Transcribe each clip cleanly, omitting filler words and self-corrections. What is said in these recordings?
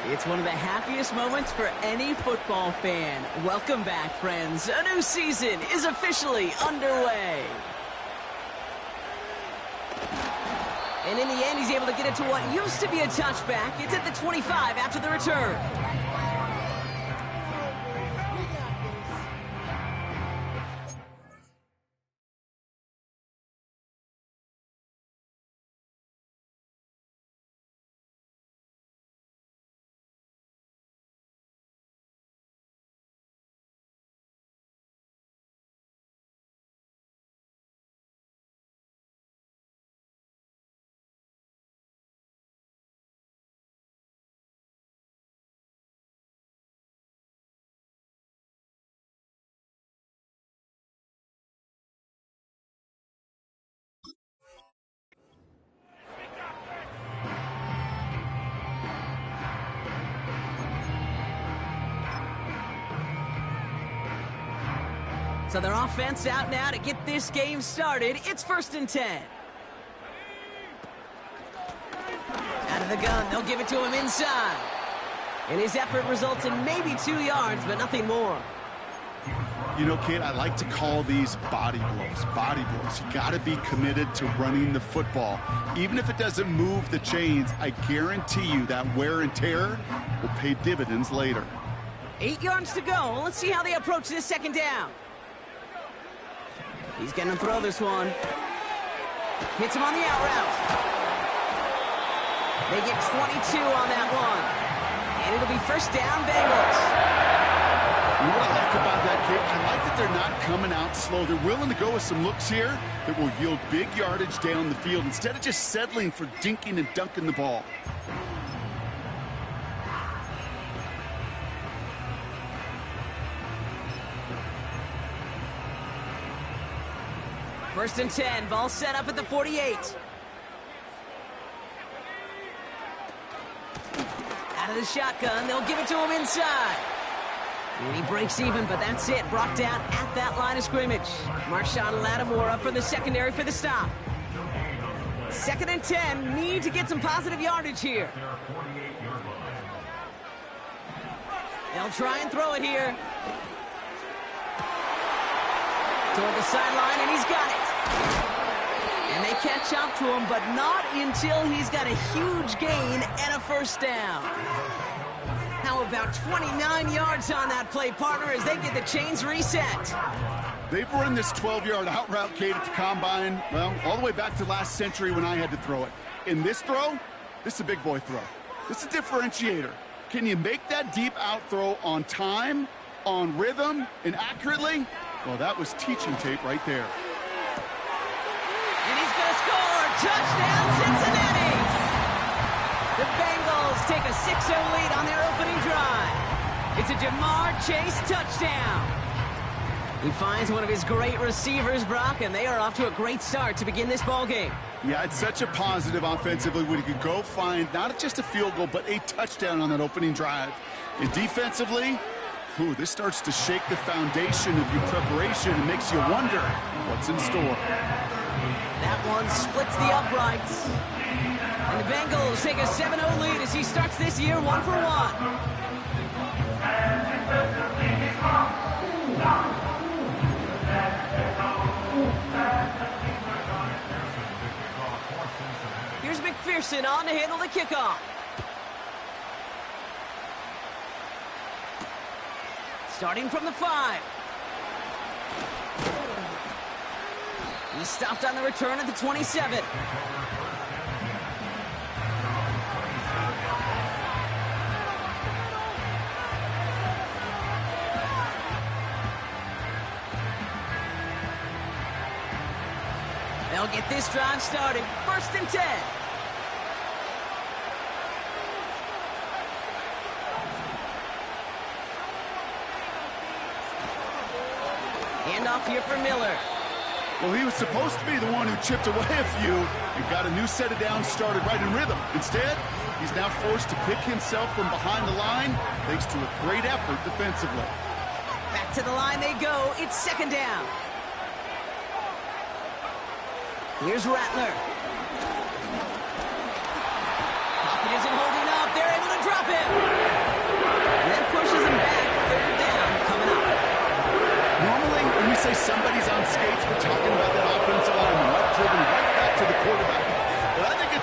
It's one of the happiest moments for any football fan. Welcome back, friends. A new season is officially underway. And in the end, he's able to get it to what used to be a touchback. It's at the 25 after the return. So their offense out now to get this game started. It's 1st and 10. Out of the gun, they'll give it to him inside. And his effort results in maybe 2 yards, but nothing more. You know, kid, I like to call these body blows. Body blows. You got to be committed to running the football. Even if it doesn't move the chains, I guarantee you that wear and tear will pay dividends later. 8 yards to go. Let's see how they approach this 2nd down. He's going to throw this one. Hits him on the out route. They get 22 on that one. And it'll be 1st down, Bengals. You know what I like about that, kid? I like that they're not coming out slow. They're willing to go with some looks here that will yield big yardage down the field instead of just settling for dinking and dunking the ball. First and 10, ball set up at the 48. Out of the shotgun, they'll give it to him inside. And he breaks even, but that's it. Brought down at that line of scrimmage. Marshawn Lattimore up for the secondary for the stop. 2nd and 10, need to get some positive yardage here. They'll try and throw it here. Toward the sideline, and he's got it. And they catch up to him, but not until he's got a huge gain and a 1st down. How about 29 yards on that play, partner, as they get the chains reset. They've run this 12-yard out route, Kate, at the combine, well, all the way back to last century when I had to throw it. In this throw, this is a big boy throw. This is a differentiator. Can you make that deep out throw on time, on rhythm, and accurately? Well, that was teaching tape right there. And he's going to score. Touchdown, Cincinnati. The Bengals take a 6-0 lead on their opening drive. It's a Jamar Chase touchdown. He finds one of his great receivers, Brock, and they are off to a great start to begin this ball game. Yeah, it's such a positive offensively when you could go find not just a field goal, but a touchdown on that opening drive. And defensively, ooh, this starts to shake the foundation of your preparation and makes you wonder what's in store. That one splits the uprights. And the Bengals take a 7-0 lead as he starts this year 1-for-1. Here's McPherson on to handle the kickoff. Starting from the 5. He stopped on the return at the 27. They'll get this drive started. 1st and 10. Handoff here for Miller. Well, he was supposed to be the one who chipped away a few and got a new set of downs started right in rhythm. Instead, he's now forced to pick himself from behind the line thanks to a great effort defensively. Back to the line they go. It's 2nd down. Here's Rattler. Pocket isn't holding up. They're able to drop him.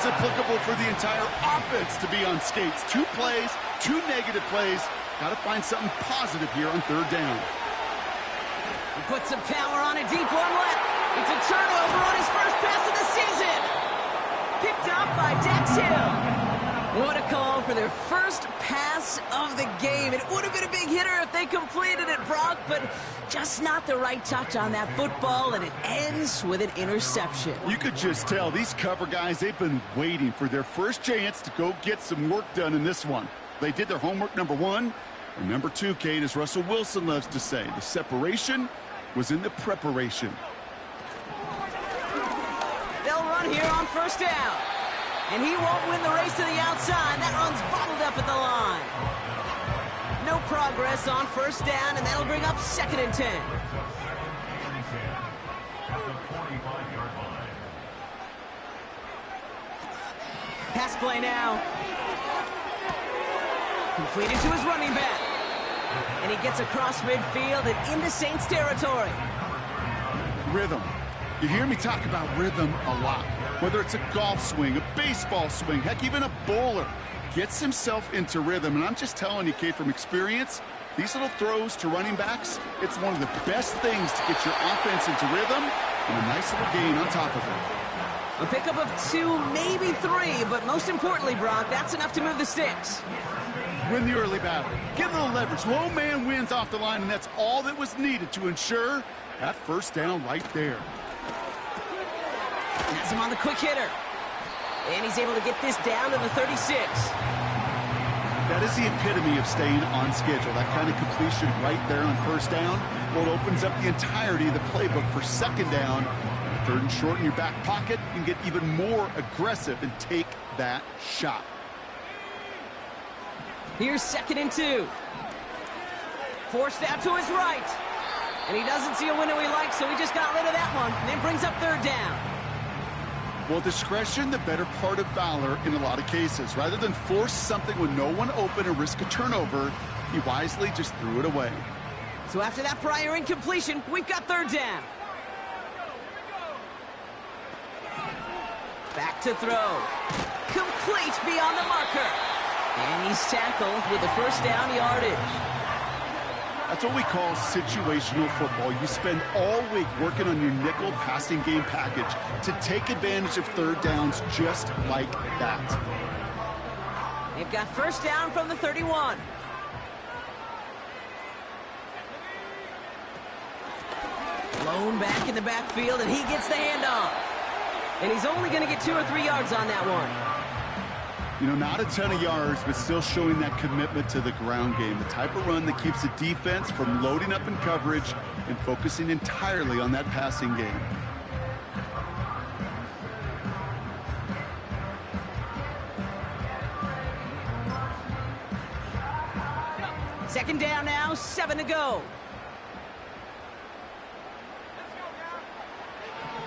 it's applicable for the entire offense to be on skates. 2 plays, 2 negative plays. Got to find something positive here on third down. He puts some power on a deep one left. It's a turnover on his first pass of the season. Picked off by Dax Hill. What a call for their first pass of the game. It would have been a big hitter if they completed it, Brock, but just not the right touch on that football, and it ends with an interception. You could just tell these cover guys, they've been waiting for their first chance to go get some work done in this one. They did their homework, number 1. And number 2, Kate, as Russell Wilson loves to say, the separation was in the preparation. They'll run here on first down. And he won't win the race to the outside. That run's bottled up at the line. No progress on first down, and that'll bring up 2nd and 10. Pass play now. Completed to his running back. And he gets across midfield and into Saints territory. Rhythm. You hear me talk about rhythm a lot. Whether it's a golf swing, a baseball swing, heck, even a bowler gets himself into rhythm. And I'm just telling you, Kate, from experience, these little throws to running backs, it's one of the best things to get your offense into rhythm and a nice little gain on top of it. A pickup of 2, maybe 3, but most importantly, Brock, that's enough to move the sticks. Win the early battle. Get a little leverage. Low man wins off the line, and that's all that was needed to ensure that first down right there. Has him on the quick hitter. And he's able to get this down to the 36. That is the epitome of staying on schedule. That kind of completion right there on first down. Well, it opens up the entirety of the playbook for second down. 3rd and short in your back pocket. You can get even more aggressive and take that shot. Here's 2nd and 2. Forced out to his right. And he doesn't see a window he likes, so he just got rid of that one. And then brings up 3rd down. Well, discretion, the better part of valor in a lot of cases. Rather than force something with no one open and risk a turnover, he wisely just threw it away. So after that prior incompletion, we've got 3rd down. Back to throw. Complete beyond the marker. And he's tackled with the first down yardage. That's what we call situational football. You spend all week working on your nickel passing game package to take advantage of 3rd downs just like that. They've got first down from the 31. Blown back in the backfield, and he gets the handoff. And he's only going to get 2 or 3 yards on that one. You know, not a ton of yards, but still showing that commitment to the ground game. The type of run that keeps the defense from loading up in coverage and focusing entirely on that passing game. Second down now, 7 to go.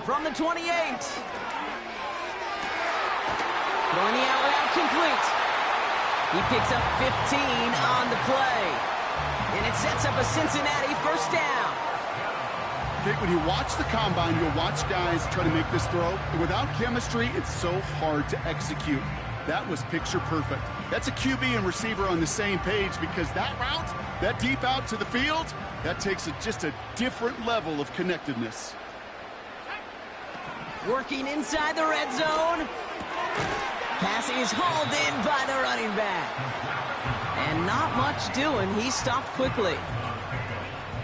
From the 28. Throwing the out route complete. He picks up 15 on the play. And it sets up a Cincinnati first down. Vic, when you watch the combine, you'll watch guys try to make this throw. And without chemistry, it's so hard to execute. That was picture perfect. That's a QB and receiver on the same page, because that route, that deep out to the field, that takes just a different level of connectedness. Working inside the red zone. Pass is hauled in by the running back. And not much doing. He stopped quickly.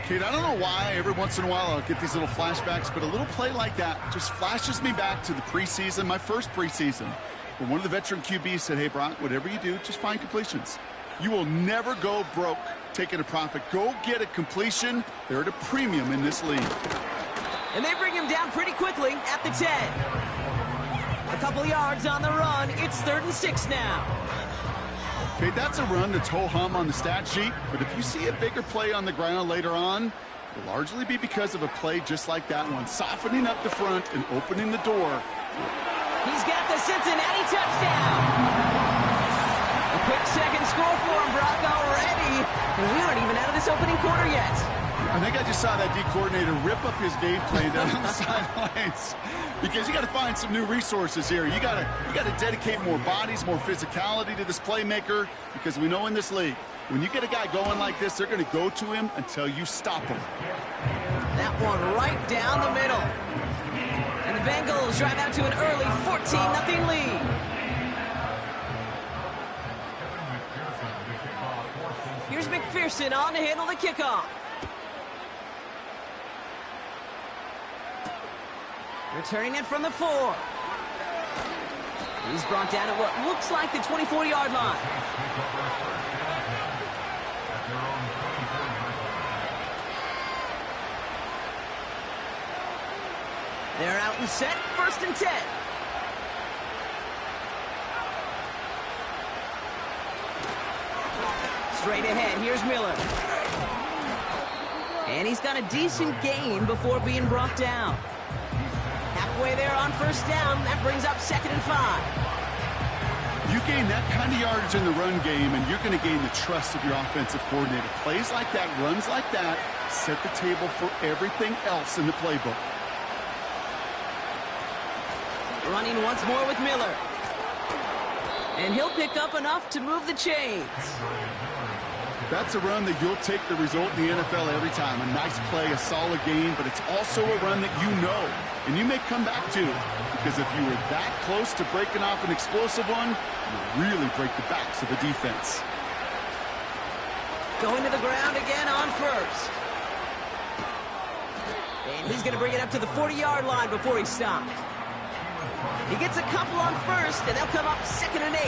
Kate, I don't know why every once in a while I'll get these little flashbacks, but a little play like that just flashes me back to the preseason, my first preseason, where one of the veteran QBs said, hey, Brock, whatever you do, just find completions. You will never go broke taking a profit. Go get a completion. They're at a premium in this league. And they bring him down pretty quickly at the 10. A couple yards on the run. It's 3rd and 6 now. Okay, that's a run that's ho-hum on the stat sheet, but if you see a bigger play on the ground later on, it'll largely be because of a play just like that one, softening up the front and opening the door. He's got the Cincinnati touchdown. A quick second score for him, Brock, already. And we aren't even out of this opening quarter yet. I think I just saw that D coordinator rip up his game plan down on the sidelines. because you got to find some new resources here. You got to dedicate more bodies, more physicality to this playmaker, because we know in this league, when you get a guy going like this, they're going to go to him until you stop him. That one right down the middle. And the Bengals drive out to an early 14-0 lead. Here's McPherson on to handle the kickoff. Returning it from the 4. He's brought down at what looks like the 24-yard line. They're out and set, 1st and 10. Straight ahead, here's Miller. And he's got a decent gain before being brought down. Halfway there on 1st down, that brings up 2nd and 5. You gain that kind of yardage in the run game, and you're going to gain the trust of your offensive coordinator. Plays like that, runs like that, set the table for everything else in the playbook. Running once more with Miller. And he'll pick up enough to move the chains. That's a run that you'll take the result in the NFL every time. A nice play, a solid gain, but it's also a run that you know, and you may come back to, because if you were that close to breaking off an explosive one, you really break the backs of the defense. Going to the ground again on 1st. And he's going to bring it up to the 40-yard line before he stopped. He gets a couple on 1st, and they'll come up 2nd and 8.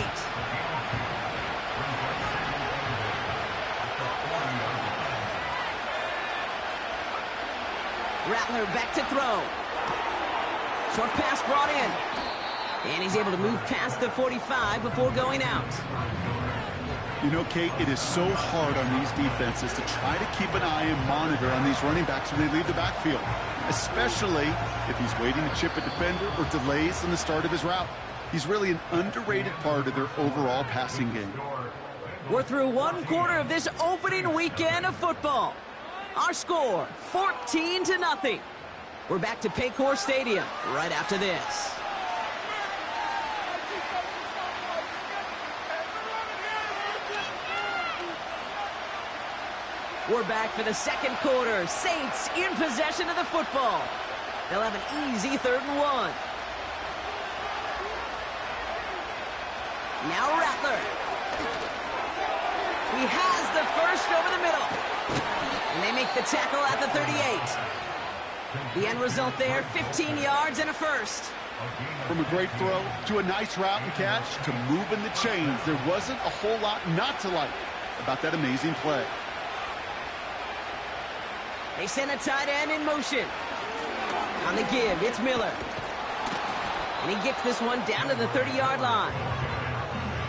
Rattler back to throw. Short pass brought in. And he's able to move past the 45 before going out. You know, Kate, it is so hard on these defenses to try to keep an eye and monitor on these running backs when they leave the backfield, especially if he's waiting to chip a defender or delays in the start of his route. He's really an underrated part of their overall passing game. We're through 1 quarter of this opening weekend of football. Our score, 14-0. We're back to Paycor Stadium right after this. We're back for the 2nd quarter. Saints in possession of the football. They'll have an easy 3rd and 1. Now Rattler. He has the 1st over the middle. And they make the tackle at the 38. The end result there, 15 yards and a 1st. From a great throw to a nice route and catch to moving the chains, there wasn't a whole lot not to like about that amazing play. They send a tight end in motion. On the give, it's Miller. And he gets this one down to the 30-yard line.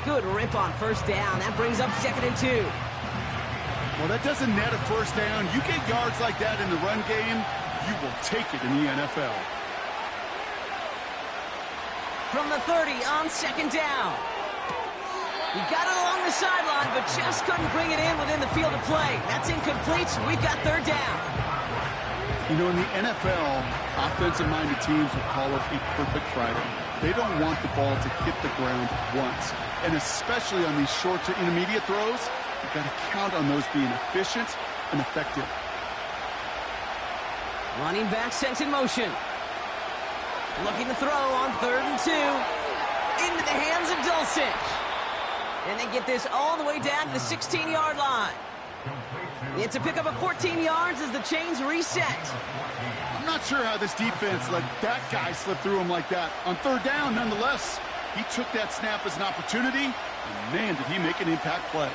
Good rip on 1st down. That brings up 2nd and 2. Well, that doesn't net a 1st down. You get yards like that in the run game, you will take it in the NFL. From the 30 on 2nd down. He got it along the sideline, but just couldn't bring it in within the field of play. That's incomplete. We've got 3rd down. You know, in the NFL, offensive-minded teams will call it a perfect Friday. They don't want the ball to hit the ground once. And especially on these short to intermediate throws, you've got to count on those being efficient and effective. Running back sent in motion. Looking to throw on 3rd and 2. Into the hands of Dulcich. And they get this all the way down to the 16-yard line. It's a pickup of 14 yards as the chains reset. I'm not sure how this defense let that guy slip through him like that. On 3rd down, nonetheless, he took that snap as an opportunity, and man, did he make an impact play.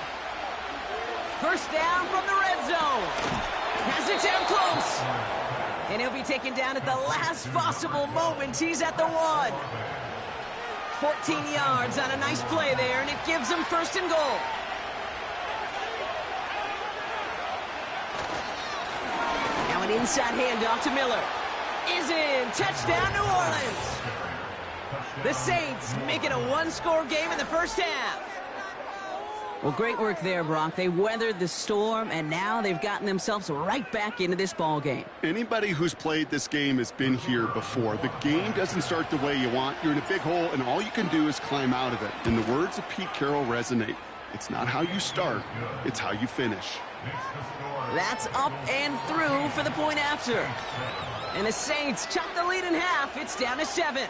1st down from the red zone. Has it down close. And he'll be taken down at the last possible moment. He's at the 1. 14 yards on a nice play there, and it gives him 1st and goal. Now an inside handoff to Miller. Is in. Touchdown, New Orleans. The Saints make it a 1-score game in the 1st half. Well, great work there, Brock. They weathered the storm, and now they've gotten themselves right back into this ball game. Anybody who's played this game has been here before. The game doesn't start the way you want. You're in a big hole, and all you can do is climb out of it. And the words of Pete Carroll resonate. It's not how you start, it's how you finish. That's up and through for the point after. And the Saints chop the lead in half. It's down to 7.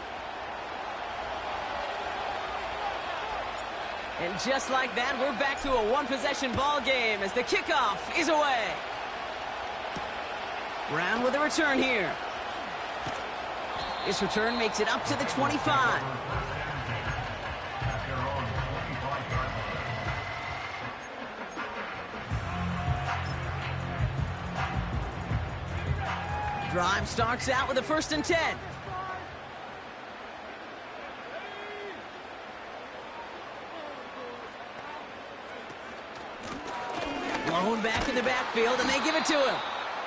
And just like that, we're back to a one-possession ball game as the kickoff is away. Brown with a return here. This return makes it up to the 25. Drive starts out with a 1st and 10. Blown back in the backfield, and they give it to him.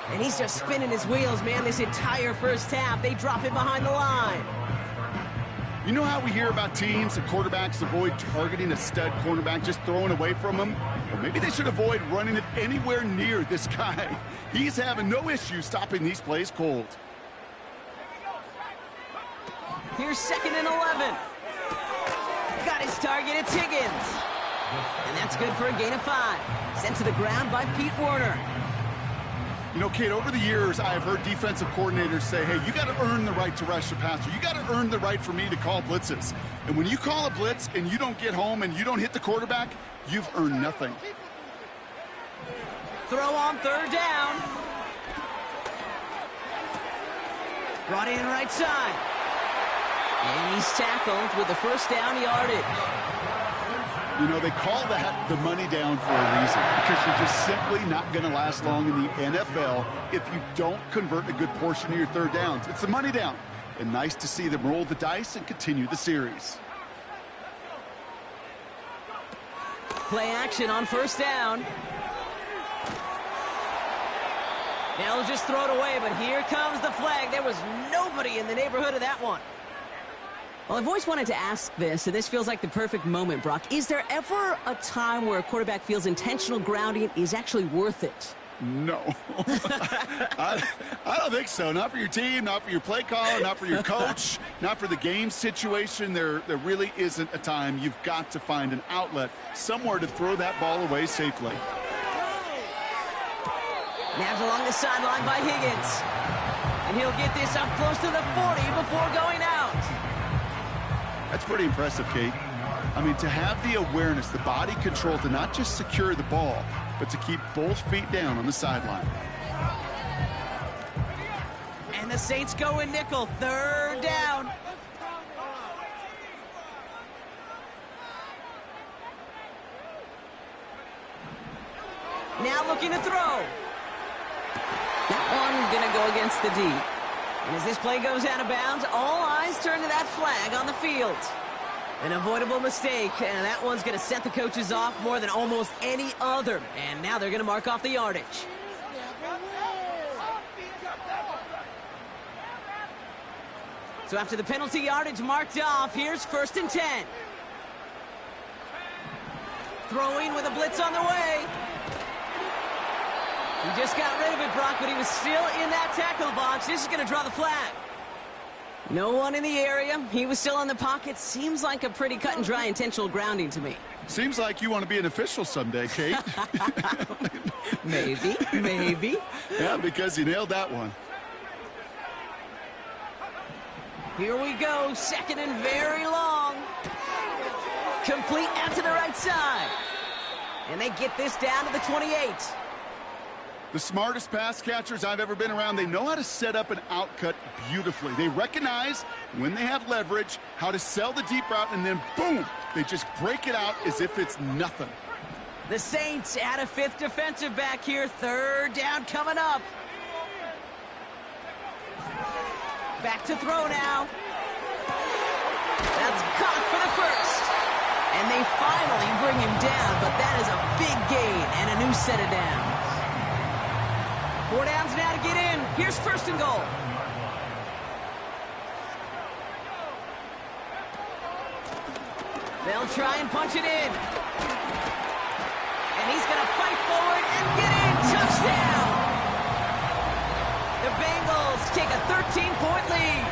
And he's just spinning his wheels, man, this entire first half. They drop him behind the line. You know how we hear about teams and quarterbacks avoid targeting a stud cornerback, just throwing away from him? Or maybe they should avoid running it anywhere near this guy. He's having no issue stopping these plays cold. Here's 2nd and 11. Got his target, it's Higgins. And that's good for a gain of 5. Sent to the ground by Pete Werner. You know, Kate, over the years, I have heard defensive coordinators say, hey, you got to earn the right to rush the passer. You got to earn the right for me to call blitzes. And when you call a blitz and you don't get home and you don't hit the quarterback, you've earned nothing. Throw on 3rd down. Brought in right side. And he's tackled with the 1st down yardage. You know, they call that the money down for a reason, because you're just simply not going to last long in the NFL if you don't convert a good portion of your 3rd downs. It's the money down. And nice to see them roll the dice and continue the series. Play action on 1st down. They'll just throw it away, but here comes the flag. There was nobody in the neighborhood of that one. Well, I've always wanted to ask this, and this feels like the perfect moment, Brock. Is there ever a time where a quarterback feels intentional grounding is actually worth it? No. I don't think so. Not for your team, not for your play caller, not for your coach, not for the game situation. There really isn't a time. You've got to find an outlet, somewhere to throw that ball away safely. Nabbed along the sideline by Higgins. And he'll get this up close to the 40 before going out. That's pretty impressive, Kate. I mean, to have the awareness, the body control to not just secure the ball, but to keep both feet down on the sideline. And the Saints go in nickel, 3rd down. Now looking to throw. That one gonna go against the D. And as this play goes out of bounds, all eyes turn to that flag on the field. An avoidable mistake, and that one's going to set the coaches off more than almost any other. And now they're going to mark off the yardage. So after the penalty yardage marked off, here's 1st and 10. Throwing with a blitz on the way. He just got rid of it, Brock, but he was still in that tackle box. This is going to draw the flag. No one in the area. He was still in the pocket. Seems like a pretty cut and dry intentional grounding to me. Seems like you want to be an official someday, Kate. Maybe. Yeah, because you nailed that one. Here we go. 2nd and very long. Complete out to the right side. And they get this down to the 28. The smartest pass catchers I've ever been around, they know how to set up an outcut beautifully. They recognize when they have leverage, how to sell the deep route, and then boom, they just break it out as if it's nothing. The Saints add a 5th defensive back here. 3rd down coming up. Back to throw now. That's caught for the 1st. And they finally bring him down, but that is a big gain and a new set of downs. 4 downs now to get in. Here's 1st and goal. They'll try and punch it in. And he's going to fight forward and get in. Touchdown! The Bengals take a 13-point lead.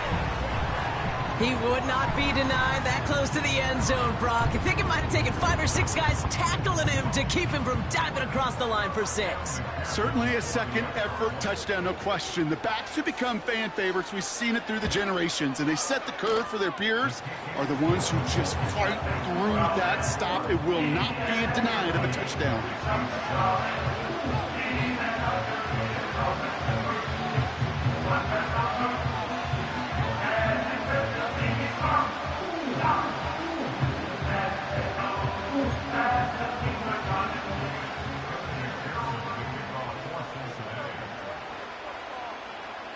He would not be denied that close to the end zone, Brock. I think it might have taken 5 or 6 guys tackling him to keep him from diving across the line for 6. Certainly a second-effort touchdown, no question. The backs who become fan favorites, we've seen it through the generations, and they set the curve for their peers, are the ones who just fight through that stop. It will not be denied of a touchdown.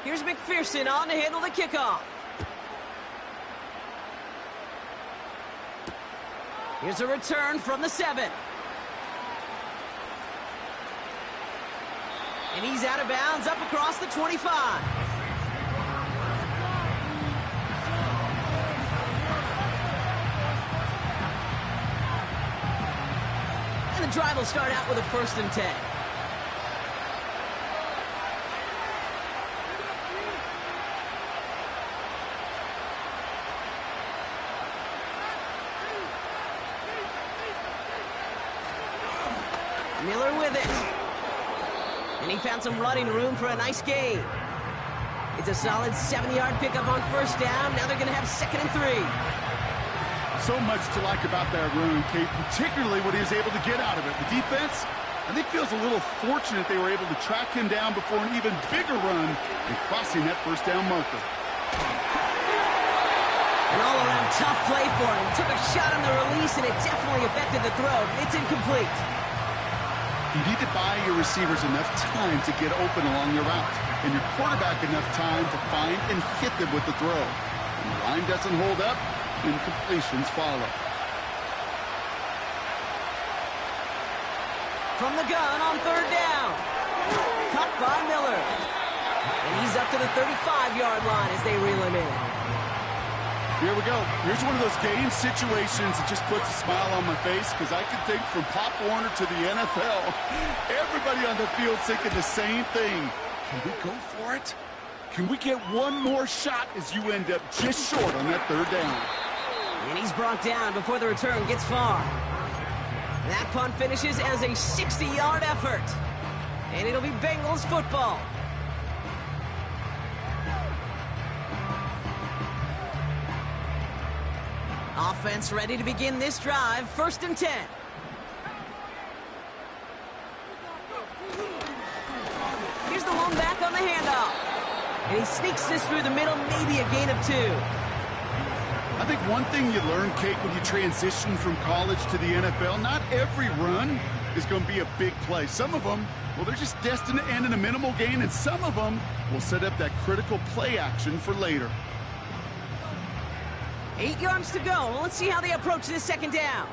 Here's McPherson on to handle the kickoff. Here's a return from the 7. And he's out of bounds up across the 25. And the drive will start out with a 1st and 10. Miller with it. And he found some running room for a nice gain. It's a solid 7-yard pickup on 1st down. Now they're going to have 2nd and 3. So much to like about that run, Kate, particularly what he was able to get out of it. The defense, I think, feels a little fortunate they were able to track him down before an even bigger run and crossing that 1st down marker. An all-around tough play for him. He took a shot on the release, and it definitely affected the throw. It's incomplete. You need to buy your receivers enough time to get open along your route, and your quarterback enough time to find and hit them with the throw. When the line doesn't hold up, incompletions follow. From the gun on 3rd down. Cut by Miller. And he's up to the 35-yard line as they reel him in. Here we go. Here's one of those game situations that just puts a smile on my face, because I can think from Pop Warner to the NFL, everybody on the field thinking the same thing. Can we go for it? Can we get one more shot as you end up just short on that 3rd down? And he's brought down before the return gets far. That punt finishes as a 60-yard effort. And it'll be Bengals football. Offense ready to begin this drive. 1st and 10. Here's the one back on the handoff. And he sneaks this through the middle, maybe a gain of 2. I think one thing you learn, Kate, when you transition from college to the NFL, not every run is going to be a big play. Some of them, well, they're just destined to end in a minimal gain, and some of them will set up that critical play action for later. 8 yards to go. Let's see how they approach this 2nd down.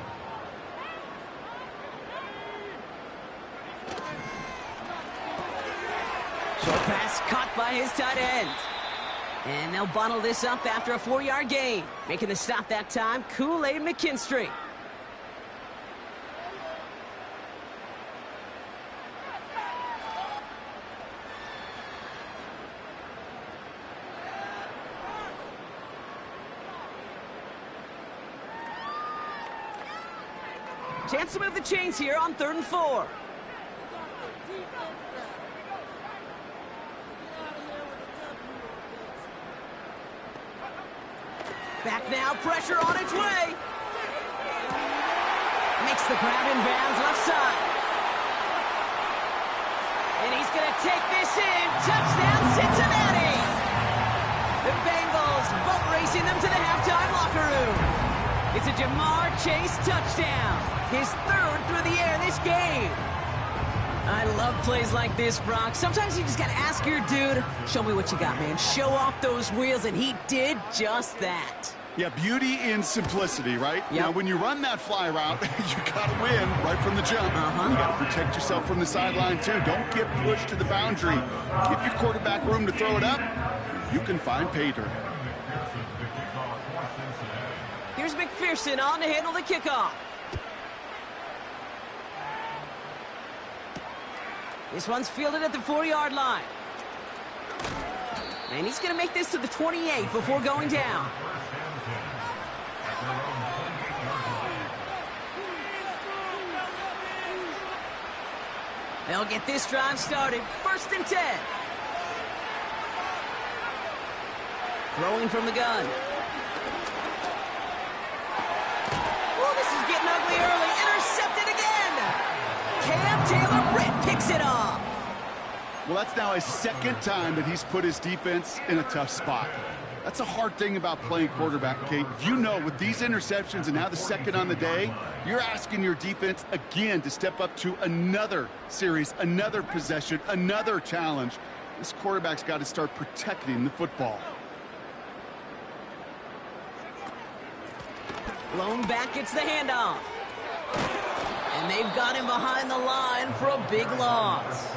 Short pass caught by his tight end. And they'll bottle this up after a 4-yard gain. Making the stop that time, Kool-Aid McKinstry. Chance to move the chains here on 3rd and 4. Back now, pressure on its way. Makes the grab in bounds left side. And he's going to take this in. Touchdown, Cincinnati. The Bengals boat racing them to the halftime locker room. It's a Jamar Chase touchdown. His 3rd through the air this game. I love plays like this, Brock. Sometimes you just got to ask your dude, show me what you got, man. Show off those wheels, and he did just that. Yeah, beauty in simplicity, right? Yep. Now, when you run that fly route, you got to win right from the jump. You got to protect yourself from the sideline, too. Don't get pushed to the boundary. Give your quarterback room to throw it up. You can find pay dirt. Here's McPherson on to handle the kickoff. This one's fielded at the 4-yard line. And he's going to make this to the 28 before going down. They'll get this drive started. 1st and 10. Throwing from the gun. Oh, this is getting ugly early. Intercepted again. Cam Taylor-Britt picks it off. Well, that's now his 2nd time that he's put his defense in a tough spot. That's a hard thing about playing quarterback, Kate. You know, with these interceptions and now the 2nd on the day, you're asking your defense again to step up to another series, another possession, another challenge. This quarterback's got to start protecting the football. Lone back gets the handoff. And they've got him behind the line for a big loss.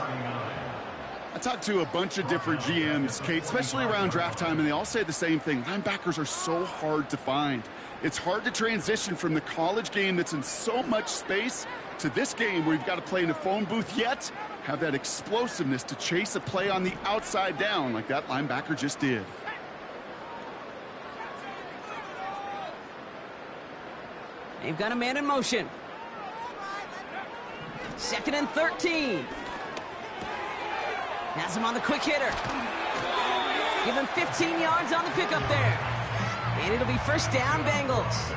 I talked to a bunch of different GMs, Kate, especially around draft time, and they all say the same thing. Linebackers are so hard to find. It's hard to transition from the college game that's in so much space to this game where you've got to play in a phone booth, yet have that explosiveness to chase a play on the outside down like that linebacker just did. They've got a man in motion. 2nd and 13. Has him on the quick hitter. Give him 15 yards on the pickup there. And it'll be 1st down, Bengals.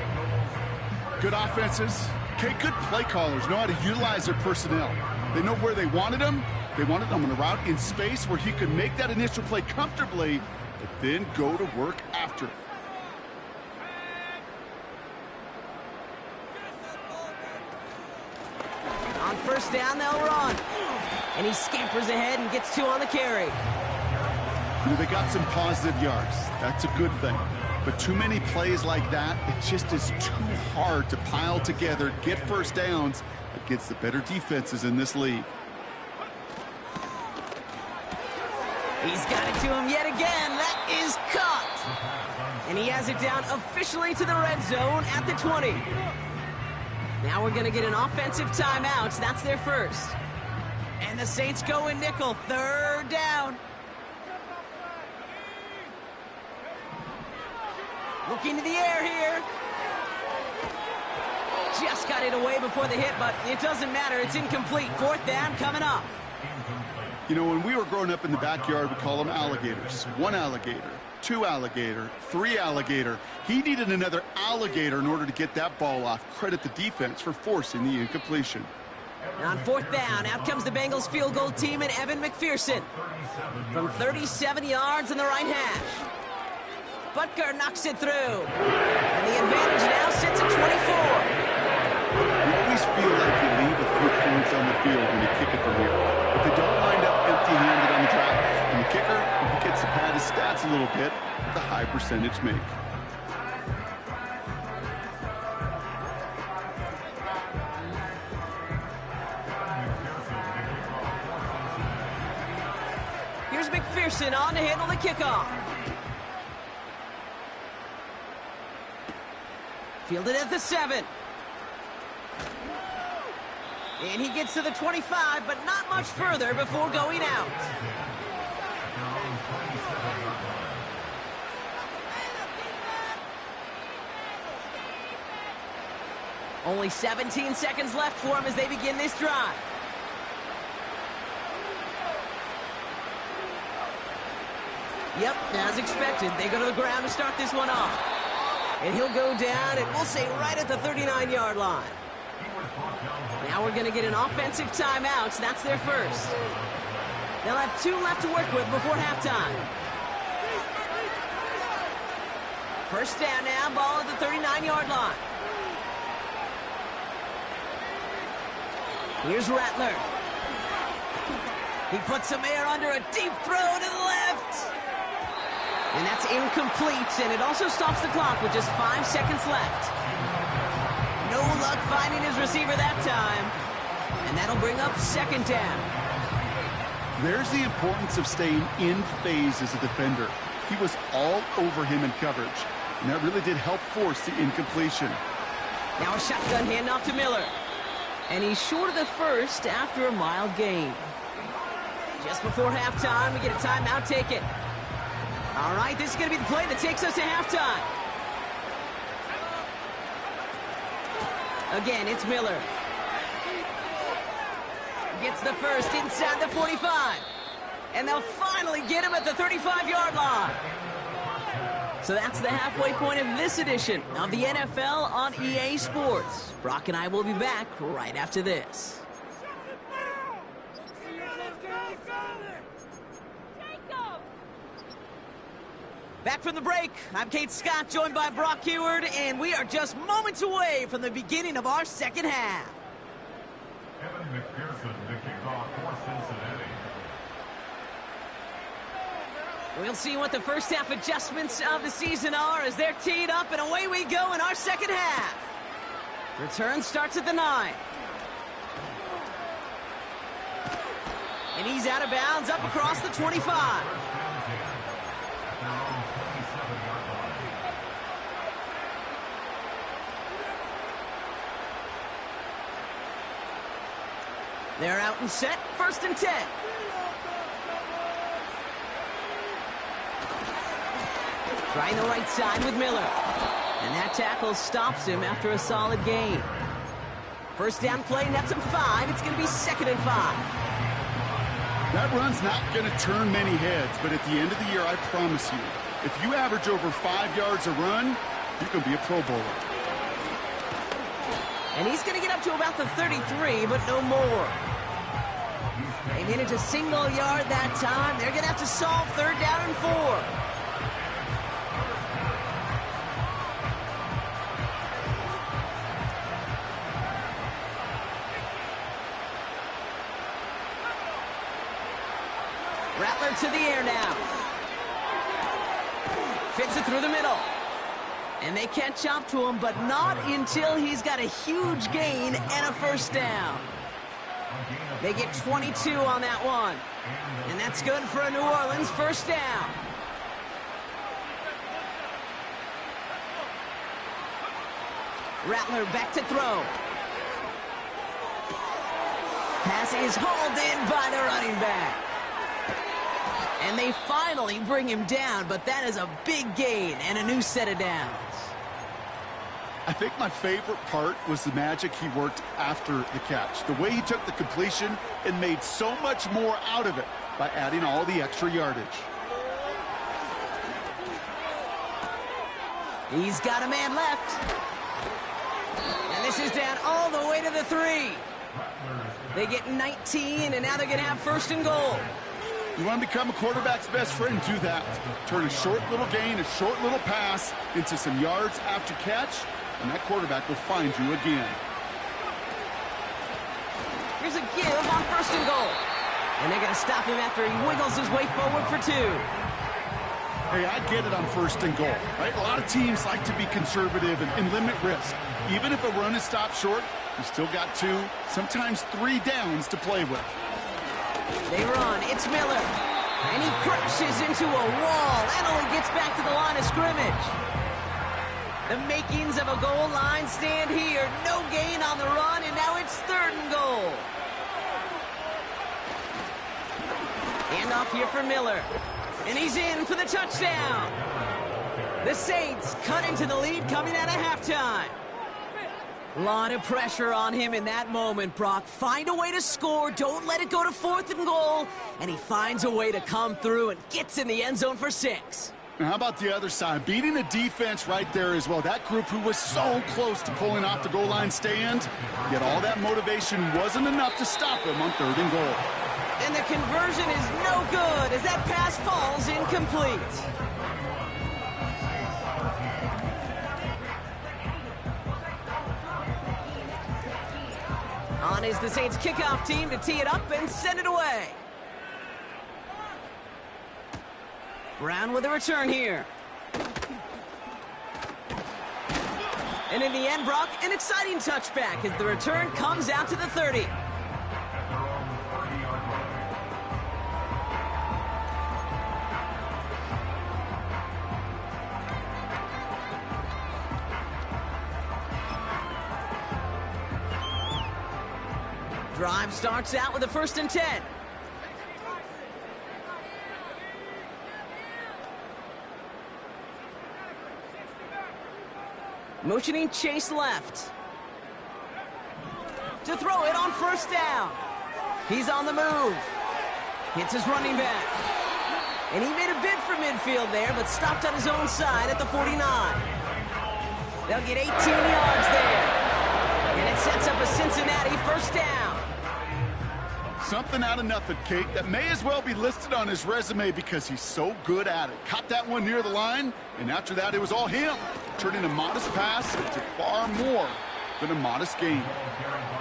Good offenses. Okay, good play callers know how to utilize their personnel. They know where they wanted him. They wanted him on a route in space where he could make that initial play comfortably, but then go to work after. On 1st down, they'll run. And he scampers ahead and gets 2 on the carry. You know, they got some positive yards. That's a good thing. But too many plays like that, it just is too hard to pile together, get 1st downs against the better defenses in this league. He's got it to him yet again. That is caught. And he has it down officially to the red zone at the 20. Now we're going to get an offensive timeout. That's their 1st. And the Saints go in nickel. 3rd down. Looking to the air here. Just got it away before the hit, but it doesn't matter. It's incomplete. 4th down coming up. You know, when we were growing up in the backyard, we call them alligators. 1 alligator, 2 alligator, 3 alligator. He needed another alligator in order to get that ball off. Credit the defense for forcing the incompletion. On 4th down, out comes the Bengals field goal team and Evan McPherson. From 37 yards in the right hash. Butker knocks it through. And the advantage now sits at 24. You always feel like you leave a few points on the field when you kick it from here. But they don't wind up empty-handed on the drive. And the kicker, he gets to pad his stats a little bit with a high percentage make. Here's McPherson on to handle the kickoff. Fielded at the 7. And he gets to the 25, but not much further before going out. Only 17 seconds left for him as they begin this drive. Yep, as expected, they go to the ground to start this one off. And he'll go down, and we'll say right at the 39-yard line. Now we're going to get an offensive timeout. So that's their 1st. They'll have 2 left to work with before halftime. 1st down now, ball at the 39-yard line. Here's Rattler. He puts some air under a deep throw to the left. And that's incomplete, and it also stops the clock with just 5 seconds left. No luck finding his receiver that time. And that'll bring up 2nd down. There's the importance of staying in phase as a defender. He was all over him in coverage, and that really did help force the incompletion. Now a shotgun handoff to Miller. And he's short of the 1st after a mild gain. Just before halftime, we get a timeout taken. All right, this is going to be the play that takes us to halftime. Again, it's Miller. Gets the first inside the 45. And they'll finally get him at the 35-yard line. So that's the halfway point of this edition of the NFL on EA Sports. Brock and I will be back right after this. Back from the break, I'm Kate Scott, joined by Brock Heward, and we are just moments away from the beginning of our second half. Evan McPherson, the kickoff for Cincinnati. We'll see what the first half adjustments of the season are as they're teed up, and away we go in our second half. Return starts at the 9. And he's out of bounds up across the 25. They're out and set, 1st and 10. Trying the right side with Miller. And that tackle stops him after a solid gain. First down play, nets him 5. It's going to be 2nd and 5. That run's not going to turn many heads, but at the end of the year, I promise you, if you average over 5 yards a run, you're going to be a Pro Bowler. And he's going to get up to about the 33, but no more. They manage a single yard that time. They're going to have to solve 3rd down and 4. Rattler to the air now. Fits it through the middle. And they catch up to him, but not until he's got a huge gain and a first down. They get 22 on that one. And that's good for a New Orleans first down. Rattler back to throw. Pass is hauled in by the running back. And they finally bring him down, but that is a big gain and a new set of downs. I think my favorite part was the magic he worked after the catch. The way he took the completion and made so much more out of it by adding all the extra yardage. He's got a man left. And this is down all the way to the 3. They get 19, and now they're going to have 1st and goal. You want to become a quarterback's best friend, do that. Turn a short little gain, a short little pass into some yards after catch, and that quarterback will find you again. Here's a give on 1st and goal. And they're going to stop him after he wiggles his way forward for 2. Hey, I get it on 1st and goal, right? A lot of teams like to be conservative and limit risk. Even if a run is stopped short, you still got 2, sometimes 3 downs to play with. They run. It's Miller. And he crashes into a wall and only gets back to the line of scrimmage. The makings of a goal line stand here. No gain on the run, and now it's 3rd and goal. Handoff here for Miller. And he's in for the touchdown. The Saints cut into the lead coming out of halftime. A lot of pressure on him in that moment, Brock. Find a way to score. Don't let it go to 4th and goal. And he finds a way to come through and gets in the end zone for 6. Now, how about the other side? Beating the defense right there as well. That group who was so close to pulling off the goal line stand, yet all that motivation wasn't enough to stop him on 3rd and goal. And the conversion is no good as that pass falls incomplete. On is the Saints kickoff team to tee it up and send it away. Brown with a return here. And in the end, Brock, an exciting touchback as the return comes out to the 30. Drive starts out with a 1st and 10. Motioning Chase left. To throw it on first down. He's on the move. Hits his running back. And he made a bid for midfield there, but stopped on his own side at the 49. They'll get 18 yards there. And it sets up a Cincinnati first down. Something out of nothing, Kate, that may as well be listed on his resume because he's so good at it. Caught that one near the line, and after that, it was all him, turning a modest pass into far more than a modest gain.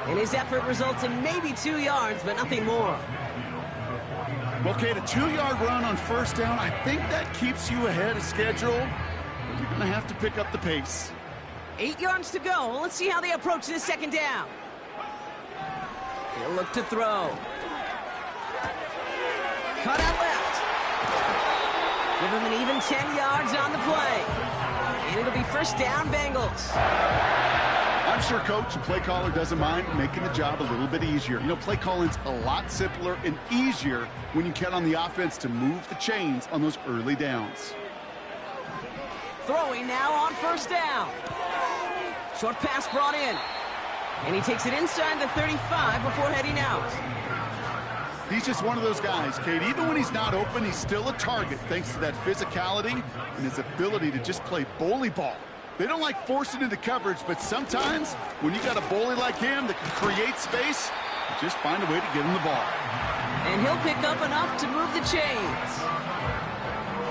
And his effort results in maybe 2 yards, but nothing more. Well, Kate, a 2-yard run on first down, I think that keeps you ahead of schedule, but you're going to have to pick up the pace. 8 yards to go. Let's see how they approach this second down. He'll look to throw. Cut out left. Give him an even 10 yards on the play. And it'll be first down, Bengals. I'm sure coach and play caller doesn't mind making the job a little bit easier. You know, play calling's a lot simpler and easier when you count on the offense to move the chains on those early downs. Throwing now on first down. Short pass brought in. And he takes it inside the 35 before heading out. He's just one of those guys, Kate. Even when he's not open, he's still a target thanks to that physicality and his ability to just play bully ball. They don't like forcing into coverage, but sometimes when you got a bully like him that can create space, you just find a way to get him the ball. And he'll pick up enough to move the chains.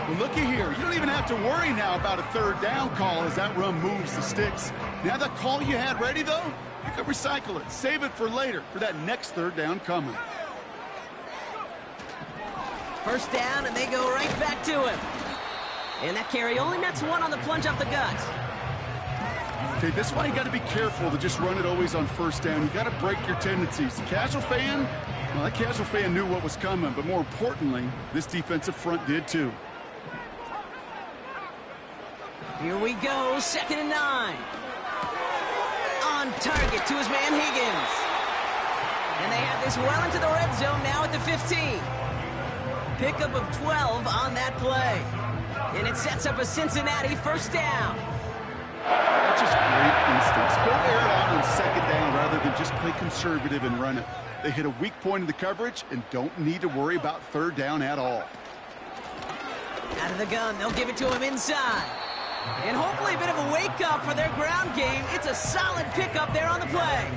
Well, looky here. You don't even have to worry now about a third down call as that run moves the sticks. Now that call you had ready, though, you can recycle it. Save it for later for that next third down coming. First down, and they go right back to him. And that carry only nets one on the plunge up the gut. Okay, this is why you got to be careful to just run it always on first down. You got to break your tendencies. The casual fan, well, that casual fan knew what was coming, but more importantly, this defensive front did too. Here we go, 2nd and 9. On target to his man Higgins. And they have this well into the red zone now at the 15. Pickup of 12 on that play. And it sets up a Cincinnati first down. That's just great instincts. Go air it out on 2nd down rather than just play conservative and run it. They hit a weak point in the coverage and don't need to worry about 3rd down at all. Out of the gun, they'll give it to him inside. And hopefully a bit of a wake-up for their ground game. It's a solid pickup there on the play.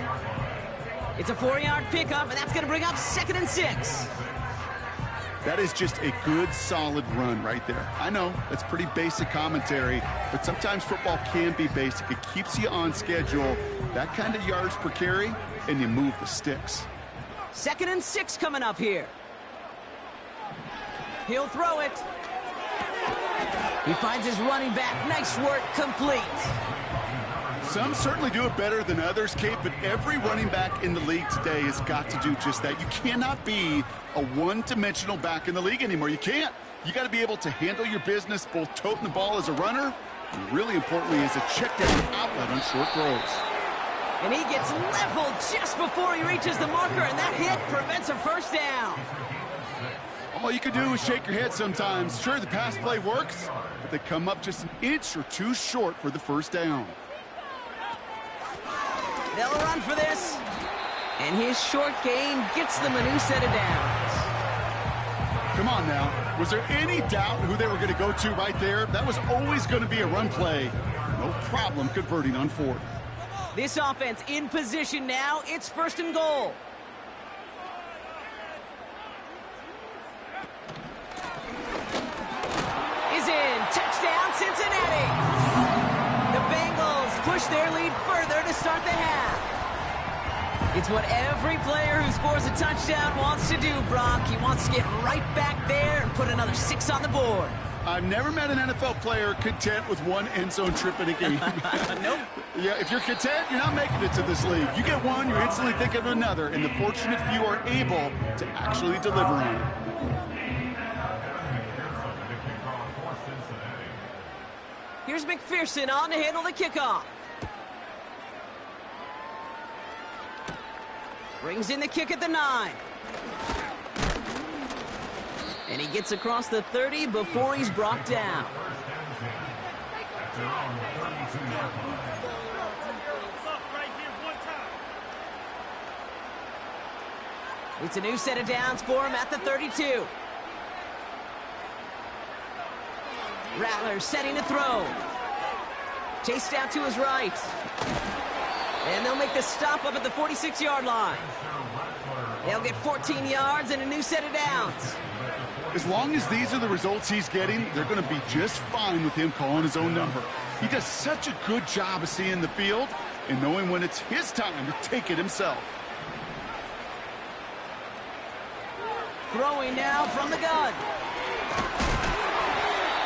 It's a 4-yard pickup, and that's going to bring up 2nd and 6. That is just a good, solid run right there. I know, that's pretty basic commentary, but sometimes football can be basic. It keeps you on schedule, that kind of yards per carry, and you move the sticks. 2nd and 6 coming up here. He'll throw it. He finds his running back. Nice work, complete. Some certainly do it better than others, Kate, but every running back in the league today has got to do just that. You cannot be a one-dimensional back in the league anymore. You can't. You got to be able to handle your business, both toting the ball as a runner, and really importantly, as a check-down outlet on short throws. And he gets leveled just before he reaches the marker, and that hit prevents a first down. All you can do is shake your head sometimes. Sure, the pass play works, but they come up just an inch or two short for the first down. They'll run for this. And his short gain gets them a new set of downs. Come on now. Was there any doubt who they were going to go to right there? That was always going to be a run play. No problem converting on 4th. This offense in position now. It's 1st and goal. Is in. Touchdown, Cincinnati. The Bengals push their lead further to start the half. It's what every player who scores a touchdown wants to do, Brock. He wants to get right back there and put another 6 on the board. I've never met an NFL player content with one end zone trip in a game. Nope. Yeah, if you're content, you're not making it to this league. You get one, you're instantly thinking of another, and the fortunate few are able to actually deliver on it. Here's McPherson on to handle the kickoff. Brings in the kick at the 9. And he gets across the 30 before he's brought down. It's a new set of downs for him at the 32. Rattler setting to throw. Chased out to his right. And they'll make the stop up at the 46-yard line. They'll get 14 yards and a new set of downs. As long as these are the results he's getting, they're going to be just fine with him calling his own number. He does such a good job of seeing the field and knowing when it's his time to take it himself. Throwing now from the gun.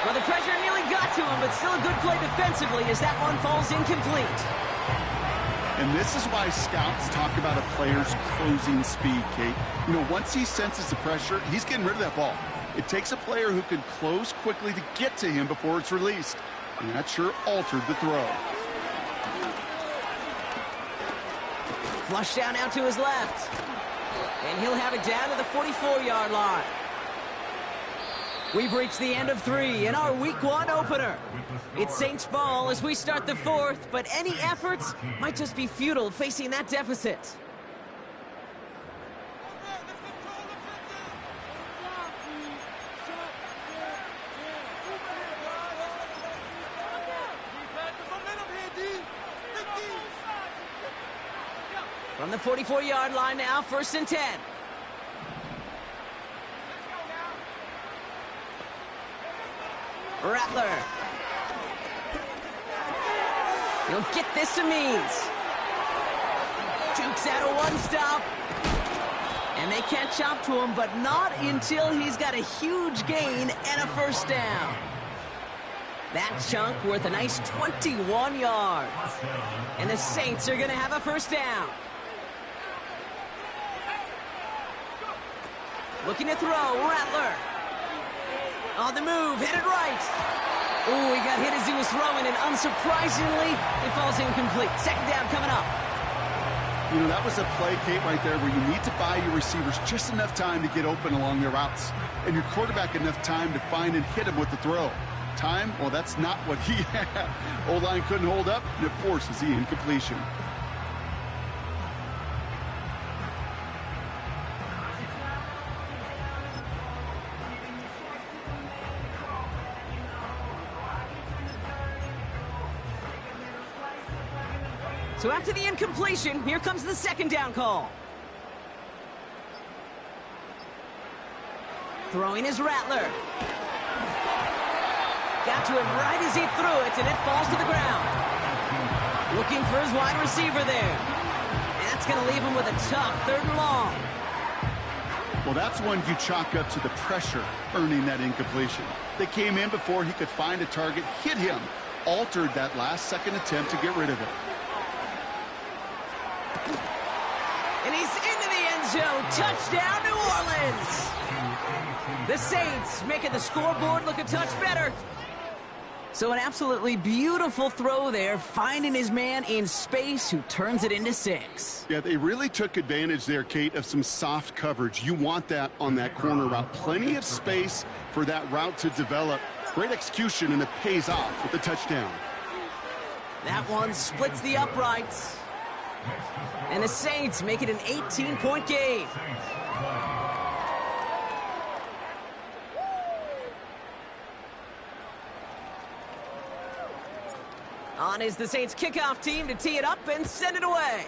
Well, the pressure nearly got to him, but still a good play defensively as that one falls incomplete. And this is why scouts talk about a player's closing speed, Kate. You know, once he senses the pressure, he's getting rid of that ball. It takes a player who can close quickly to get to him before it's released. And that sure altered the throw. Flush down out to his left. And he'll have it down to the 44-yard line. We've reached the end of 3 in our Week 1 opener. It's Saints ball as we start the 4th, but any efforts might just be futile facing that deficit. From the 44-yard line now, 1st and 10. Rattler. He'll get this to Means. Jukes out a one-stop. And they can't chop to him, but not until he's got a huge gain and a 1st down. That chunk worth a nice 21 yards. And the Saints are going to have a 1st down. Looking to throw, Rattler. On the move, headed right. Ooh, he got hit as he was throwing, and unsurprisingly, it falls incomplete. 2nd down coming up. You know, that was a play, Kate, right there where you need to buy your receivers just enough time to get open along their routes, and your quarterback enough time to find and hit him with the throw. Time, well, that's not what he had. O-line couldn't hold up, and it forces the incompletion. So after the incompletion, here comes the 2nd down call. Throwing is Rattler. Got to him right as he threw it, and it falls to the ground. Looking for his wide receiver there. And that's going to leave him with a tough 3rd and long. Well, that's one you chalk up to the pressure earning that incompletion. They came in before he could find a target, hit him, altered that last-second attempt to get rid of it. And he's into the end zone. Touchdown, New Orleans. The Saints making the scoreboard look a touch better. So an absolutely beautiful throw there, finding his man in space who turns it into 6. Yeah, they really took advantage there, Kate, of some soft coverage. You want that on that corner route. Plenty of space for that route to develop. Great execution, and it pays off with the touchdown. That one splits the uprights. And the Saints make it an 18-point game. On is the Saints kickoff team to tee it up and send it away.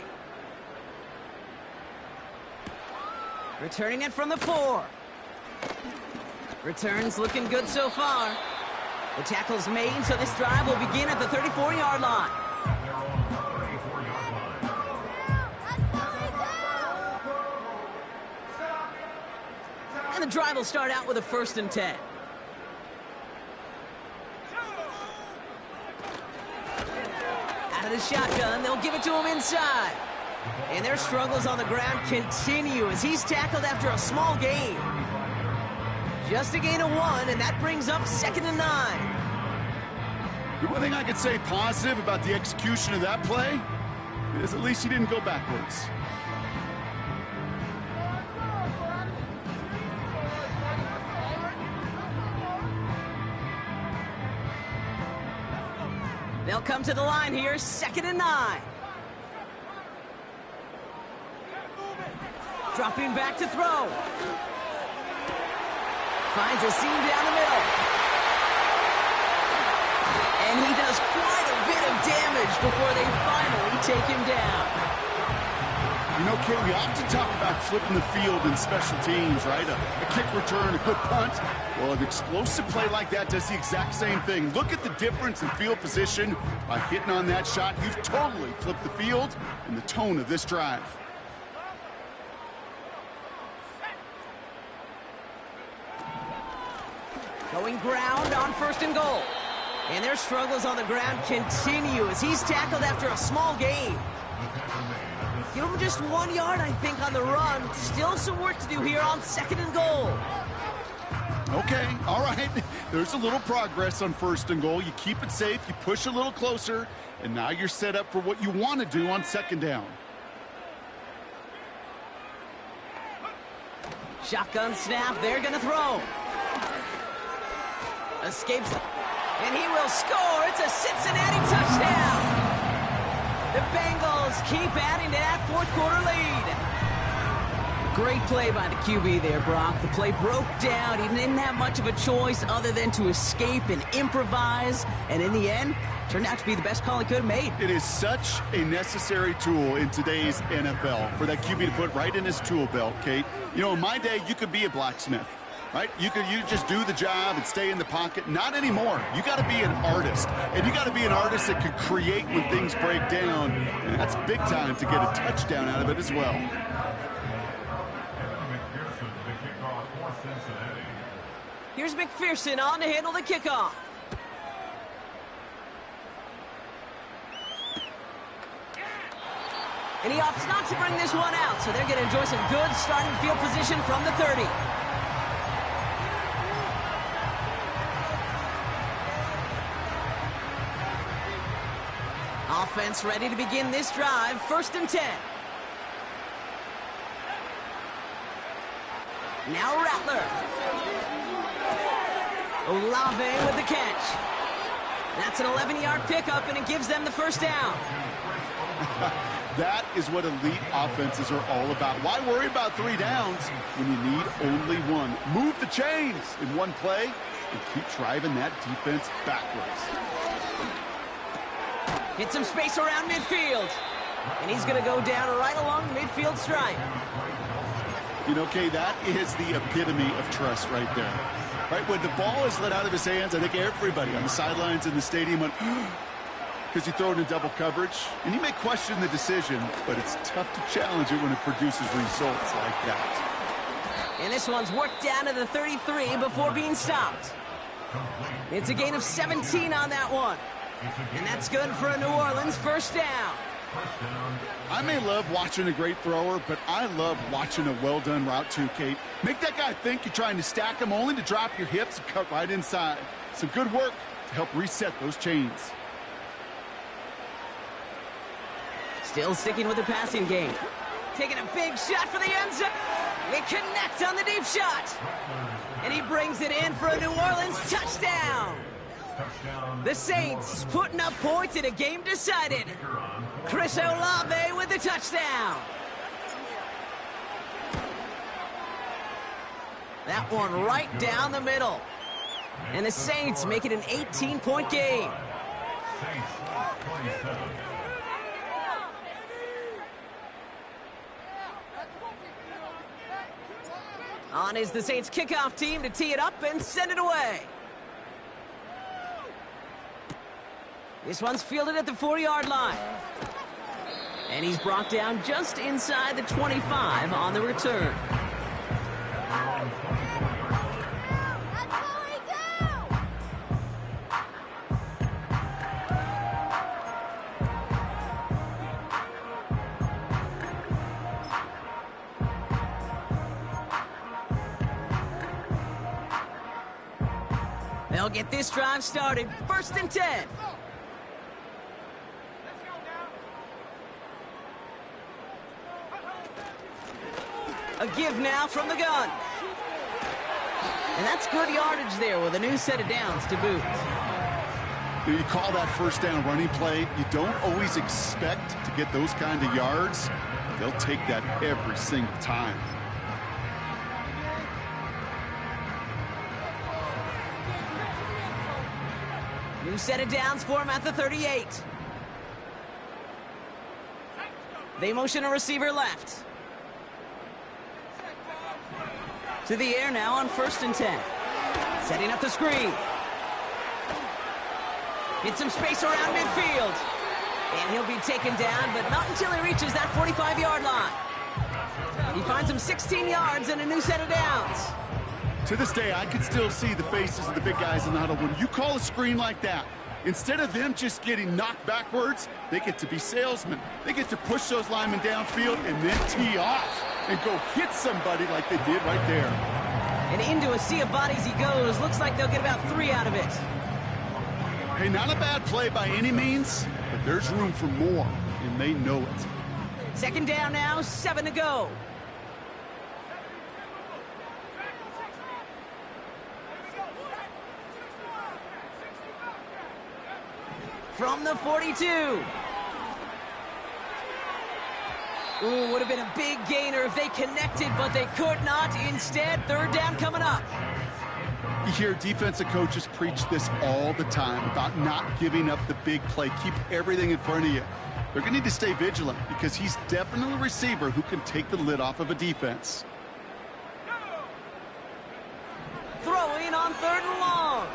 Returning it from the 4. Returns looking good so far. The tackle's made, so this drive will begin at the 34-yard line. And the drive will start out with a 1st and 10. Out of the shotgun, they'll give it to him inside. And their struggles on the ground continue as he's tackled after a small gain. Just a gain of 1, and that brings up 2nd and 9. The one thing I could say positive about the execution of that play is at least he didn't go backwards. They'll come to the line here, 2nd and 9. Dropping back to throw. Finds a seam down the middle. And he does quite a bit of damage before they finally take him down. You know, Kate, we often talk about flipping the field in special teams, right? A kick return, a good punt. Well, an explosive play like that does the exact same thing. Look at the difference in field position. By hitting on that shot, you've totally flipped the field and the tone of this drive. Going ground on 1st and goal. And their struggles on the ground continue as he's tackled after a small gain. Give him just 1 yard, I think, on the run. Still some work to do here on 2nd and goal. Okay, all right. There's a little progress on 1st and goal. You keep it safe, you push a little closer, and now you're set up for what you want to do on 2nd down. Shotgun snap, they're going to throw. Escapes, and he will score. It's a Cincinnati touchdown. The Bengals keep adding to that 4th quarter lead. Great play by the QB there, Brock. The play broke down. He didn't have much of a choice other than to escape and improvise. And in the end, turned out to be the best call he could have made. It is such a necessary tool in today's NFL for that QB to put right in his tool belt, Kate. You know, in my day, you could be a blacksmith. Right? You just do the job and stay in the pocket. Not anymore. You got to be an artist. And you got to be an artist that can create when things break down. And that's big time to get a touchdown out of it as well. Here's McPherson on to handle the kickoff. And he opts not to bring this one out, so they're going to enjoy some good starting field position from the 30. Offense ready to begin this drive. 1st and 10. Now Rattler. Olave with the catch. That's an 11-yard pickup, and it gives them the 1st down. That is what elite offenses are all about. Why worry about 3 downs when you need only 1? Move the chains in one play and keep driving that defense backwards. Hit some space around midfield. And he's going to go down right along the midfield stripe. You know, Kay, that is the epitome of trust right there. Right, when the ball is let out of his hands, I think everybody on the sidelines in the stadium went, because you throw it in double coverage. And you may question the decision, but it's tough to challenge it when it produces results like that. And this one's worked down to the 33 before being stopped. It's a gain of 17 on that one. And that's good for a New Orleans 1st down. I may love watching a great thrower, but I love watching a well-done route too, Kate. Make that guy think you're trying to stack him only to drop your hips and cut right inside. Some good work to help reset those chains. Still sticking with the passing game. Taking a big shot for the end zone. They connect on the deep shot. And he brings it in for a New Orleans touchdown. The Saints putting up points in a game decided. Chris Olave with the touchdown. That one right down the middle. And the Saints make it an 18-point game. On is the Saints kickoff team to tee it up and send it away. This one's fielded at the 4-yard line. And he's brought down just inside the 25 on the return. They'll get this drive started. 1st and 10. A give now from the gun. And that's good yardage there with a new set of downs to boot. You call that first down running play. You don't always expect to get those kind of yards. They'll take that every single time. New set of downs for him at the 38. They motion a receiver left. To the air now on 1st and 10. Setting up the screen. Get some space around midfield. And he'll be taken down, but not until he reaches that 45-yard line. He finds him 16 yards and a new set of downs. To this day, I can still see the faces of the big guys in the huddle. When you call a screen like that, instead of them just getting knocked backwards, they get to be salesmen. They get to push those linemen downfield and then tee off and go hit somebody like they did right there. And into a sea of bodies he goes. Looks like they'll get about 3 out of it. Hey, not a bad play by any means, but there's room for more, and they know it. 2nd down now, 7 to go. From the 42. Ooh, would have been a big gainer if they connected, but they could not. Instead, 3rd down coming up. You hear defensive coaches preach this all the time about not giving up the big play. Keep everything in front of you. They're going to need to stay vigilant because he's definitely a receiver who can take the lid off of a defense. Throwing on 3rd and long.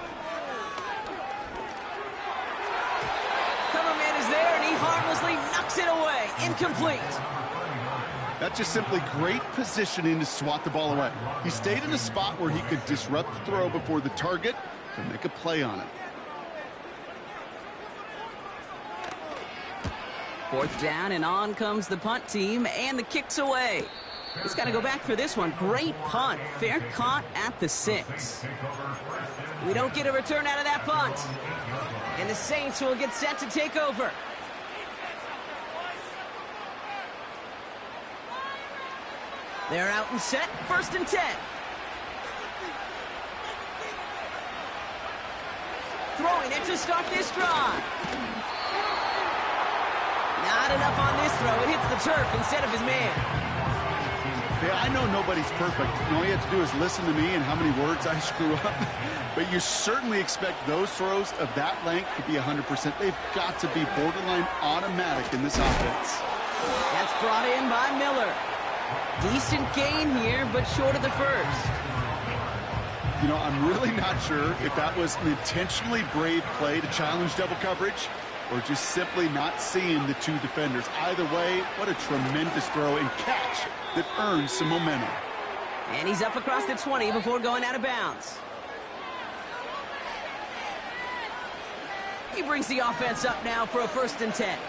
Cover man is there, and he harmlessly knocks it away. Incomplete. That's just simply great positioning to swat the ball away. He stayed in a spot where he could disrupt the throw before the target and make a play on it. 4th down, and on comes the punt team, and the kick's away. It's got to go back for this one. Great punt. Fair caught at the 6. We don't get a return out of that punt. And the Saints will get set to take over. They're out and set. 1st and 10. Throwing it to start this drive. Not enough on this throw. It hits the turf instead of his man. Yeah, I know nobody's perfect. All you have to do is listen to me and how many words I screw up. But you certainly expect those throws of that length to be 100%. They've got to be borderline automatic in this offense. That's brought in by Miller. Decent gain here, but short of the 1st. You know, I'm really not sure if that was an intentionally brave play to challenge double coverage or just simply not seeing the 2 defenders. Either way, what a tremendous throw and catch that earns some momentum. And he's up across the 20 before going out of bounds. He brings the offense up now for a 1st and 10.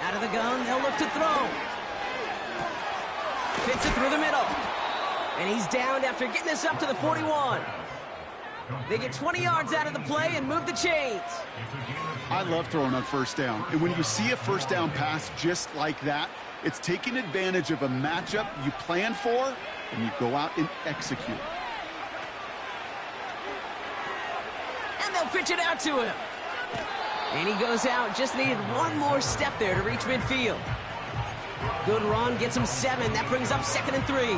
Out of the gun, they'll look to throw. Fits it through the middle. And he's downed after getting this up to the 41. They get 20 yards out of the play and move the chains. I love throwing on 1st down. And when you see a 1st down pass just like that, it's taking advantage of a matchup you plan for, and you go out and execute. And they'll pitch it out to him. And he goes out. Just needed one more step there to reach midfield. Good run. Gets him 7. That brings up 2nd and 3.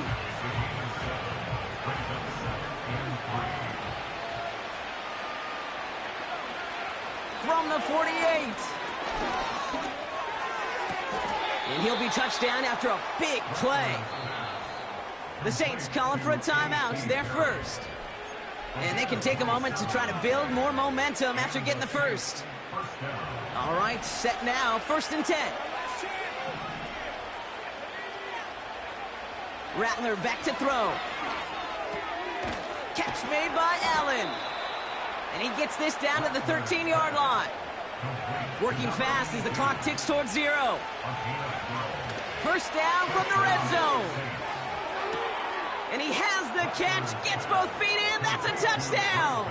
From the 48. And he'll be touched down after a big play. The Saints calling for a timeout. They're first. And they can take a moment to try to build more momentum after getting the 1st. All right, set now. 1st and 10. Rattler back to throw. Catch made by Allen. And he gets this down to the 13-yard line. Working fast as the clock ticks towards 0. 1st down from the red zone. And he has the catch, gets both feet in. That's a touchdown.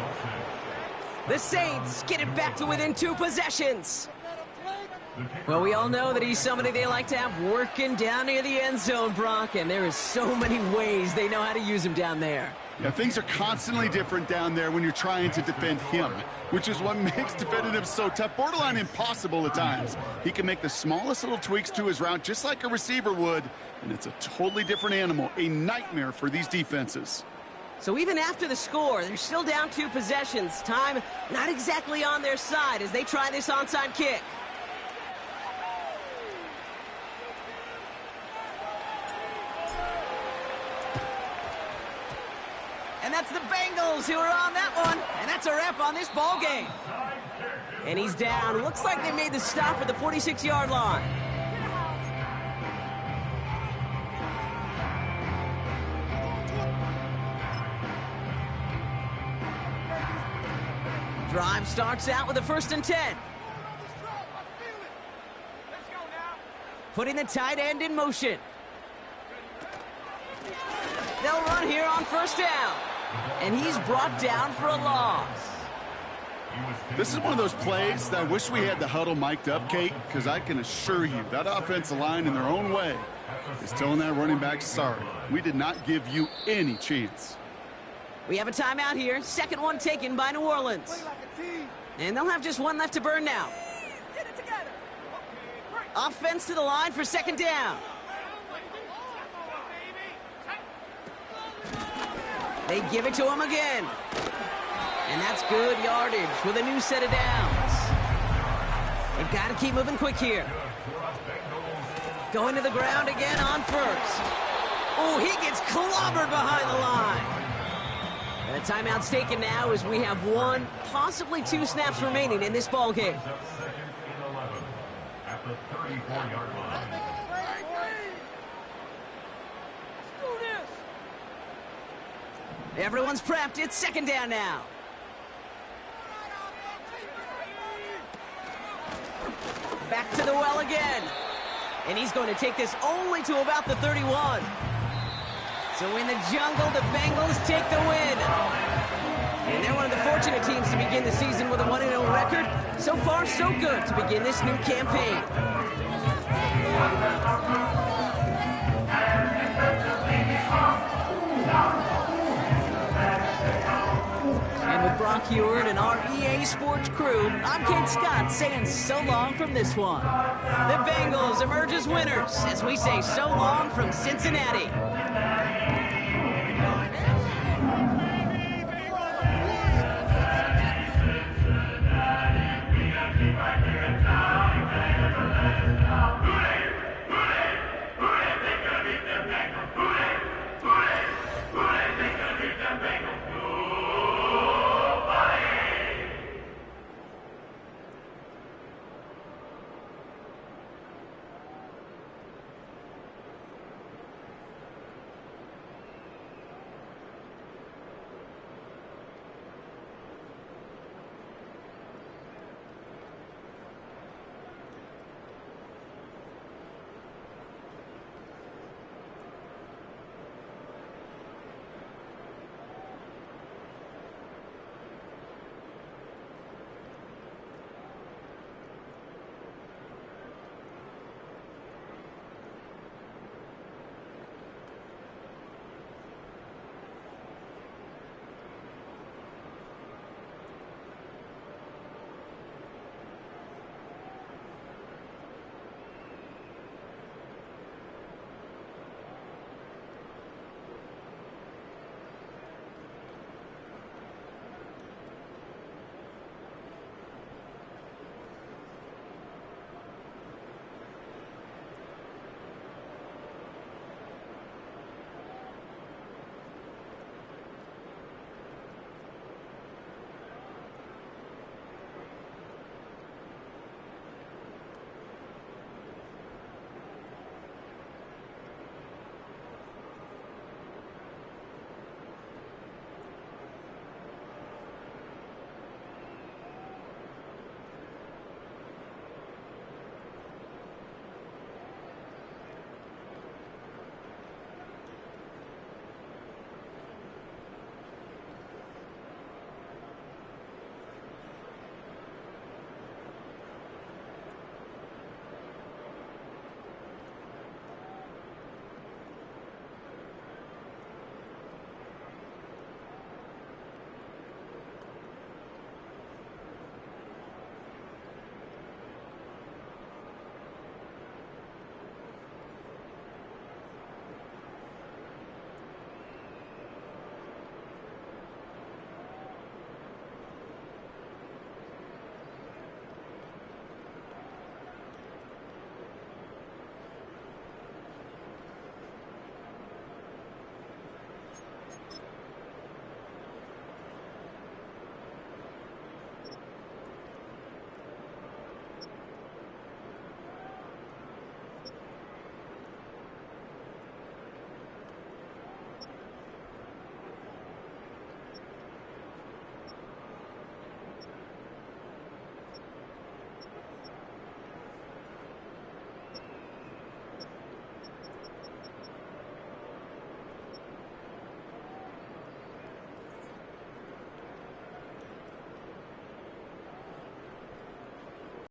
The Saints get it back to within 2 possessions. Well, we all know that he's somebody they like to have working down near the end zone, Brock, and there is so many ways they know how to use him down there. Yeah, things are constantly different down there when you're trying to defend him, which is what makes defending him so tough, borderline impossible at times. He can make the smallest little tweaks to his route just like a receiver would, and it's a totally different animal, a nightmare for these defenses. So even after the score, they're still down 2 possessions. Time not exactly on their side as they try this onside kick. And that's the Bengals who are on that one. And that's a wrap on this ball game. And he's down. Looks like they made the stop at the 46-yard line. Drive starts out with a 1st and 10. Putting the tight end in motion. They'll run here on 1st down. And he's brought down for a loss. This is one of those plays that I wish we had the huddle mic'd up, Kate, because I can assure you that offensive line in their own way is telling that running back, sorry, we did not give you any chance. We have a timeout here. 2nd one taken by New Orleans. And they'll have just 1 left to burn now. Offense to the line for 2nd down. They give it to him again. And that's good yardage with a new set of downs. They've got to keep moving quick here. Going to the ground again on 1st. Oh, he gets clobbered behind the line. And the timeout's taken now as we have 1, possibly 2 snaps remaining in this ball game. At the 34-yard line. Everyone's prepped. It's 2nd down now. Back to the well again. And he's going to take this only to about the 31. So in the jungle, the Bengals take the win. And they're one of the fortunate teams to begin the season with a 1-0 record. So far, so good to begin this new campaign. And with Brock Heward and our EA Sports crew, I'm Kate Scott saying so long from this one. The Bengals emerge as winners as we say so long from Cincinnati.